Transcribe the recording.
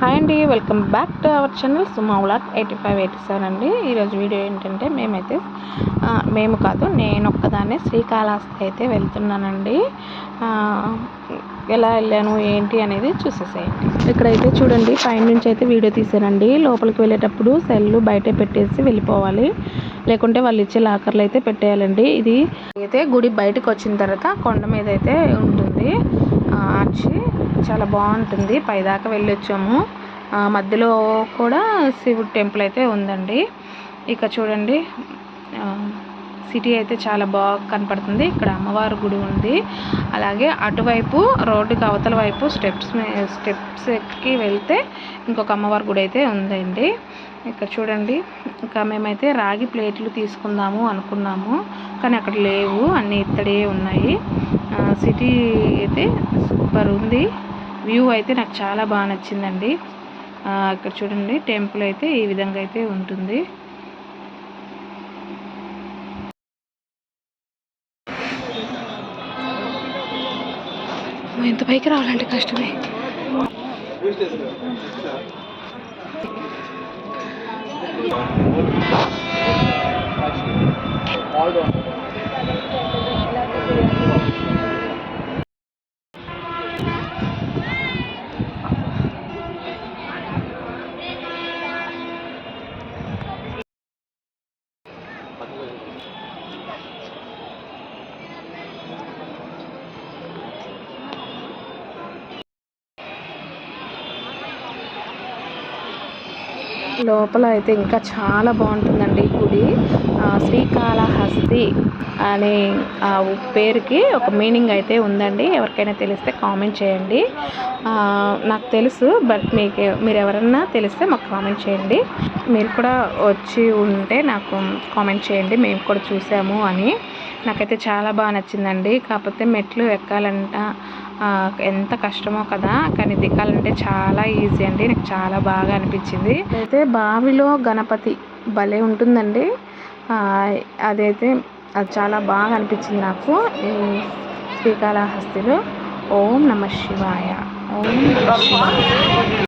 Hi అండి, welcome back to our channel Suma vlog 8587 అండి. ఈరోజు వీడియో ఏంటంటే మేము కాదు, నేను ఒక్కదాన్నే శ్రీకాళహస్తి అయితే వెళ్తున్నానండి. ఎలా వెళ్ళాను ఏంటి అనేది చూసేసేయండి. ఇక్కడైతే చూడండి, పైన నుంచి అయితే వీడియో తీసానండి. లోపలికి వెళ్ళేటప్పుడు సెల్లు బయటే పెట్టేసి వెళ్ళిపోవాలి, లేకుంటే వాళ్ళు ఇచ్చే లాకర్లు అయితే పెట్టేయాలండి. ఇది అయితే గుడి బయటకు వచ్చిన తర్వాత కొండ మీద అయితే ఉంటుంది ఆర్చి, చాలా బాగుంటుంది. పైదాకా వెళ్ళొచ్చాము. మధ్యలో కూడా శివుడు టెంపుల్ అయితే ఉందండి. ఇక చూడండి, సిటీ అయితే చాలా బాగా కనపడుతుంది. ఇక్కడ అమ్మవారి గుడి ఉంది. అలాగే అటువైపు రోడ్డుకి అవతల వైపు స్టెప్స్ ఎక్కి వెళ్తే ఇంకొక అమ్మవారి గుడి అయితే ఉందండి. ఇక్కడ చూడండి, ఇంకా మేమైతే రాగి ప్లేట్లు తీసుకుందాము అనుకున్నాము, కానీ అక్కడ లేవు, అన్నీ ఇత్తడే ఉన్నాయి. సిటీ అయితే సూపర్ ఉంది. వ్యూ అయితే నాకు చాలా బాగా నచ్చిందండి. ఇక్కడ చూడండి, టెంపుల్ అయితే ఈ విధంగా అయితే ఉంటుంది. ఎంత పైకి రావాలంటే కష్టమే. లోపల అయితే ఇంకా చాలా బాగుంటుందండి గుడి. శ్రీకాళహస్తి అనే ఆ పేరుకి ఒక మీనింగ్ అయితే ఉందండి. ఎవరికైనా తెలిస్తే కామెంట్ చేయండి. నాకు తెలుసు, బట్ మీరు ఎవరన్నా తెలిస్తే మాకు కామెంట్ చేయండి. మీరు కూడా వచ్చి ఉంటే నాకు కామెంట్ చేయండి, మేము కూడా చూసాము అని. నాకైతే చాలా బాగా నచ్చిందండి. కాకపోతే మెట్లు ఎక్కాలంట ఎంత కష్టమో కదా, కానీ దిగాలంటే చాలా ఈజీ అండి. నాకు చాలా బాగా అనిపించింది. అయితే బావిలో గణపతి భలే ఉంటుందండి. అదైతే అది చాలా బాగా అనిపించింది నాకు ఈ శ్రీకాళహస్తిలో. ఓం నమః శివాయ. ఓం నమః శివాయ.